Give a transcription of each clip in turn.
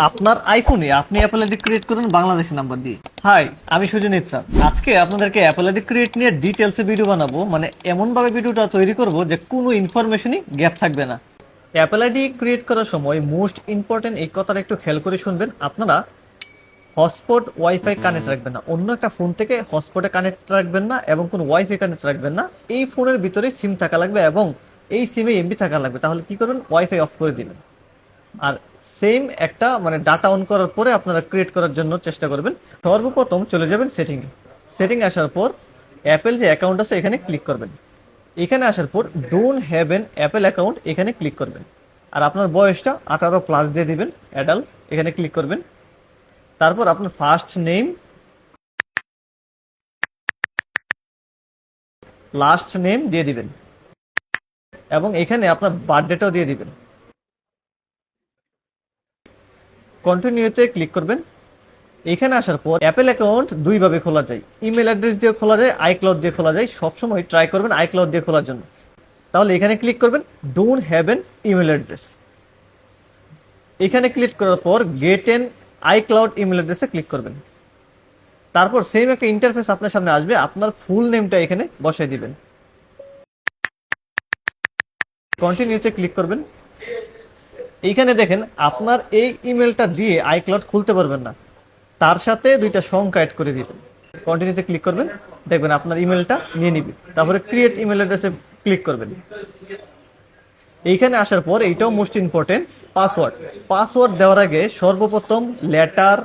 আপনার আইফোনে আপনি অ্যাপল আইডি ক্রিয়েট করুন বাংলাদেশি নাম্বার দিয়ে। হাই, আমি সুজন ইফরান। আজকে আপনাদেরকে অ্যাপল আইডি ক্রিয়েট নিয়ে ডিটেলসে ভিডিও বানাবো, মানে এমনভাবে ভিডিওটা তৈরি করব যে কোনো ইনফরমেশনই গ্যাপ থাকবে না। অ্যাপল আইডি ক্রিয়েট করার সময় মোস্ট ইম্পর্টেন্ট এই কথাটা একটু খেয়াল করে শুনবেন। আপনারা হটস্পট ওয়াইফাই কানেক্ট রাখবেন না, অন্য একটা ফোন থেকে হটস্পটে কানেক্ট রাখবেন না এবং কোনো ওয়াইফাই কানেক্ট রাখবেন না। এই ফোনের ভিতরে সিম থাকা লাগবে এবং এই সিমে এমবি থাকা লাগবে। তাহলে কি করবেন, ওয়াইফাই অফ করে দিবেন। আর সেম একটা মানে ডাটা অন করার পরে আপনারা ক্রিয়েট করার জন্য চেষ্টা করবেন। সর্বপ্রথম চলে যাবেন সেটিং আসার পর অ্যাপেল যে অ্যাকাউন্ট আছে এখানে ক্লিক করবেন। এখানে আসার পর don't have an Apple account এখানে ক্লিক করবেন। আর আপনার বয়সটা 18+ দিয়ে দিবেন, অ্যাডাল্ট এখানে ক্লিক করবেন। তারপর আপনার ফার্স্ট নেম, লাস্ট নেম দিয়ে দিবেন এবং এখানে আপনার বার্থডেটাও দিয়ে দিবেন। কন্টিনিউতে ক্লিক করবেন। এখানে আসার পর অ্যাপেল অ্যাকাউন্ট দুইভাবে খোলা যায়, ইমেল অ্যাড্রেস দিয়ে খোলা যায়, আইক্লাউড দিয়ে খোলা যায়। সবসময় ট্রাই করবেন আইক্লাউড দিয়ে খোলার জন্য। তাহলে এখানে ক্লিক করবেন don't have an email address. এখানে ক্লিক করার পর গেট এন আইক্লাউড ইমেল অ্যাড্রেসে ক্লিক করবেন। তারপর সেম একটা ইন্টারফেস আপনার সামনে আসবে, আপনার ফুল নেমটা এখানে বসাই দিবেন। কন্টিনিউতে ক্লিক করবেন। এইখানে দেখেন আপনার এই ইমেলটা দিয়ে আইক্লাউড খুলতে পারবেন না, তার সাথে দুইটা সংখ্যা অ্যাড করে দিবেন। কন্টিনিউতে ক্লিক করবেন, দেখবেন আপনার ইমেলটা নিয়ে নিবে। তারপরে ক্রিয়েট ইমেল অ্যাড্রেসে ক্লিক করবেন। এইখানে আসার পর এইটাও মোস্ট ইম্পর্টেন্ট, পাসওয়ার্ড দেওয়ার আগে সর্বপ্রথম লেটার,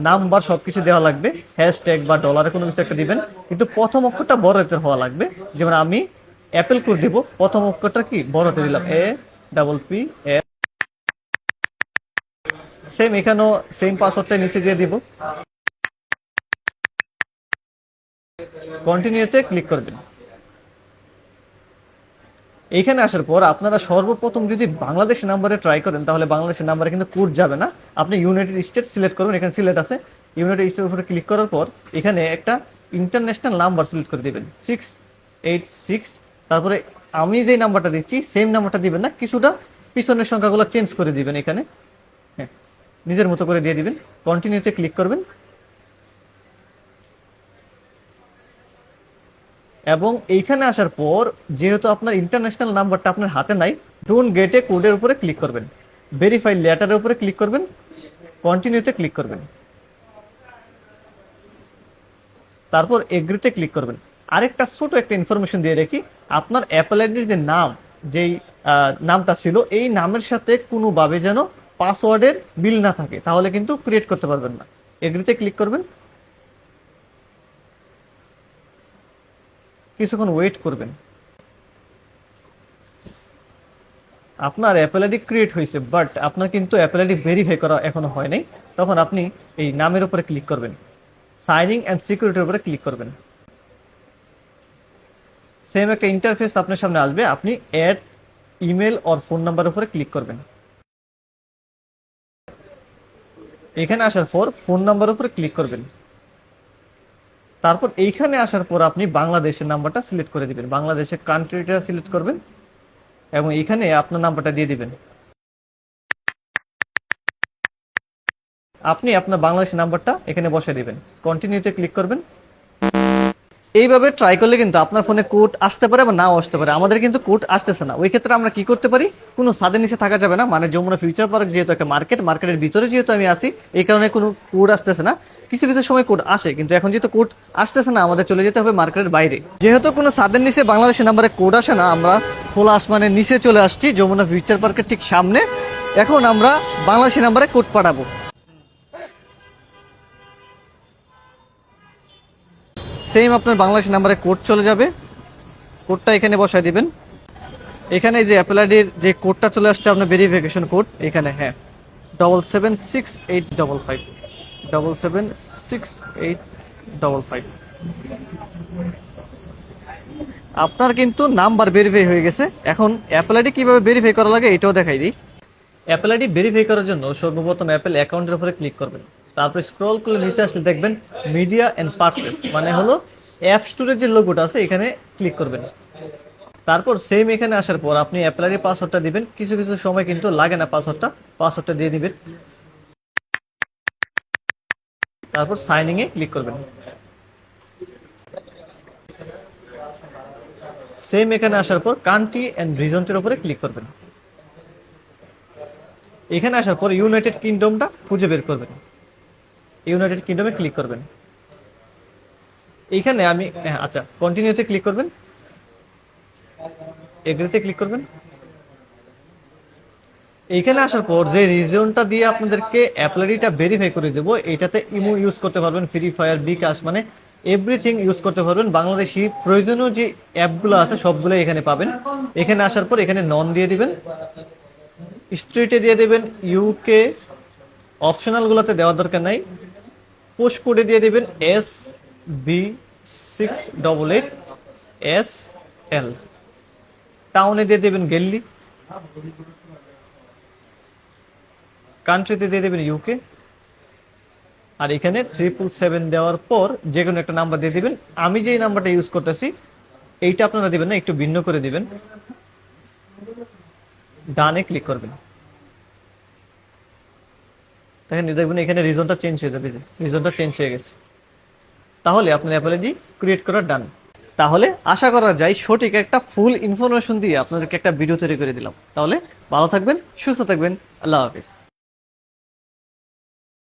নাম্বার সবকিছু দেওয়া লাগবে। হ্যাশট্যাগ বা ডলারে কোনো কিছু একটা দিবেন, কিন্তু প্রথম অক্ষরটা বড় হাতের হওয়া লাগবে। যেমন আমি অ্যাপেল কোড দিব, প্রথম অক্ষরটা কি বড় হাতে দিলাম, APP। সেম এখানেও সেম পাসওয়ার্ডটা নিচে দিয়ে দিব। কন্টিনিউতে ক্লিক করবেন। এইখানে আসার পর আপনারা সর্বপ্রথম যদি বাংলাদেশ নাম্বারে ট্রাই করেন তাহলে বাংলাদেশের নাম্বারে কিন্তু কোড যাবে না। আপনি ইউনাইটেড স্টেট সিলেক্ট করবেন, এখানে সিলেক্ট আছে, ইউনাইটেড স্টেটের উপরে ক্লিক করার পর এখানে একটা ইন্টারন্যাশনাল নাম্বার সিলেক্ট করে দিবেন 686। তারপরে আমি যে নাম্বারটা দিচ্ছি সেম নাম্বারটা দিবেন না, কিছুটা পিছনের সংখ্যাগুলো চেঞ্জ করে দিবেন এখানে। হ্যাঁ, নিজের মতো করে দিয়ে দিবেন। কন্টিনিউতে ক্লিক করবেন এবং এইখানে আসার পর যেহেতু আপনার ইন্টারন্যাশনাল নাম্বারটা আপনার হাতে নাই, ডোন্ট গেট এ কোডের উপরে ক্লিক করবেন, ভেরিফাই লেটারের উপরে ক্লিক করবেন, কন্টিনিউতে ক্লিক করবেন, তারপর এগ্রিতে ক্লিক করবেন। আরেকটা ছোট একটা ইনফরমেশন দিয়ে রাখি, আপনার অ্যাপল আইডির যে নাম, যেই নামটা ছিল এই নামের সাথে কোনোভাবে যেন পাসওয়ার্ডের মিল না থাকে, তাহলে কিন্তু ক্রিয়েট করতে পারবেন না। এগ্রিতে ক্লিক করবেন, কিছুক্ষণ ওয়েট করবেন। আপনার অ্যাপল আইডি ক্রিয়েট হয়েছে, বাট আপনার কিন্তু অ্যাপল আইডি ভেরিফাই করা এখনো হয় নাই। তখন আপনি এই নামের উপরে ক্লিক করবেন, সাইনিং অ্যান্ড সিকিউরিটির উপরে ক্লিক করবেন। সেম একটা ইন্টারফেস আপনার সামনে আসবে, আপনি অ্যাড ইমেল অর ফোন নাম্বারের উপরে ক্লিক করবেন। এখানে আসার পর ফোন নাম্বারের উপরে ক্লিক করবেন। তারপর এইখানে আসার পর আপনি বাংলাদেশের নাম্বারটা সিলেক্ট করে দিবেন, বাংলাদেশের কান্ট্রিটা সিলেক্ট করবেন এবং এখানে আপনার নাম্বারটা দিয়ে দিবেন। আপনি আপনার বাংলাদেশের নাম্বারটা এখানে বসিয়ে দিবেন, কন্টিনিউতে ক্লিক করবেন। এইভাবে ট্রাই করলে কিন্তু আপনার ফোনে কোড আসতে পারে বা নাও আসতে পারে। আমাদের কিন্তু কোড আসতেছে না, ওই ক্ষেত্রে আমরা কি করতে পারি, কোনো ছাদের নিচে থাকা যাবে না, মানে যমুনা ফিউচার পার্ক যেহেতু একটা মার্কেটের ভিতরে যেহেতু আমি আসি, এই কারণে কোনো কোড আসতেছে না। কিছু কিছু সময় কোড আসে, কিন্তু এখন যেহেতু কোড আসতেছে না আমাদের চলে যেতে হবে মার্কেটের বাইরে। যেহেতু কোনো ছাদের নিচে বাংলাদেশের নাম্বারে কোড আসে না, আমরা খোলা আসমানের নিচে চলে আসছি যমুনা ফিউচার পার্কের ঠিক সামনে। এখন আমরা বাংলাদেশের নাম্বারে কোড পাঠাবো। সেম আপনার বাংলাদেশ নাম্বারে কোড চলে যাবে, কোডটা এখানে বসায় দিবেন। এখানে যে অ্যাপল আইডির যে কোডটা চলে আসছে আপনার ভেরিফিকেশন কোড, এখানে হ্যাঁ 776855 776855। আপনার কিন্তু নাম্বার ভেরিফাই হয়ে গেছে। এখন অ্যাপল আইডি কিভাবে ভেরিফাই করা লাগে এটাও দেখাই দিই। অ্যাপল আইডি ভেরিফাই করার জন্য সর্বপ্রথম অ্যাপল অ্যাকাউন্টের উপরে ক্লিক করবেন। তারপরে স্ক্রল করে নিচে আসলে দেখবেন মিডিয়া অ্যান্ড পারচেস, মানে হলো অ্যাপ স্টোরের যে লোগোটা আছে এখানে ক্লিক করবেন। তারপর সেম এখানে আসার পর আপনি অ্যাপল আইডি পাসওয়ার্ডটা দিবেন। কিছু কিছু সময় কিন্তু লাগে না পাসওয়ার্ডটা দিয়ে দিবেন। তারপর সাইনিং এ ক্লিক করবেন। সেম এখানে আসার পর কান্ট্রি এন্ড রিজনটির উপরে ক্লিক করবেন। এখানে আসার পর ইউনাইটেড কিংডমটা খুঁজে বের করবেন। ইউনাইটেড কিংডমে ক্লিক করবেন। এইখানে আমি আচ্ছা কন্টিনিউতে ক্লিক করবেন, এগ্রিতে ক্লিক করবেন। এইখানে আসার পর যে রিজনটা দিয়ে আপনাদেরকে অ্যাপল আইডিটা ভেরিফাই করে দেবো, এটাতে ইমো ইউজ করতে পারবেন, ফ্রি ফায়ার, বিকাশ, মানে এভরিথিং ইউজ করতে পারবেন। বাংলাদেশি প্রয়োজনীয় যে অ্যাপগুলো আছে সবগুলো এখানে পাবেন। এখানে আসার পর এখানে নন দিয়ে দিবেন, স্ট্রিটে দিয়ে দেবেন ইউকে, অপশনালগুলোতে দেওয়ার দরকার নাই। পোস্ট কোডে দিয়ে দেবেন SB688SL। টাউনে দিয়ে দেবেন গেল্লি, কান্ট্রিতে দিয়ে দেবেন ইউকে, আর এখানে 777 দেওয়ার পর যে কোনো একটা নাম্বার দিয়ে দিবেন। আমি যেই নাম্বারটা ইউজ করতেছি এইটা আপনারা দিবেন না, একটু ভিন্ন করে দিবেন। ডানে ক্লিক করবেন, দেখেন দেখবেন এখানে রিজনটা চেঞ্জ হয়ে যাবে, রিজনটা চেঞ্জ হয়ে গেছে। তাহলে আপনার অ্যাপল আইডি ক্রিয়েট করা ডান। তাহলে আশা করা যায় সঠিক একটা ফুল ইনফরমেশন দিয়ে আপনাদেরকে একটা ভিডিও তৈরি করে দিলাম। তাহলে ভালো থাকবেন, সুস্থ থাকবেন, আল্লাহ হাফিজ।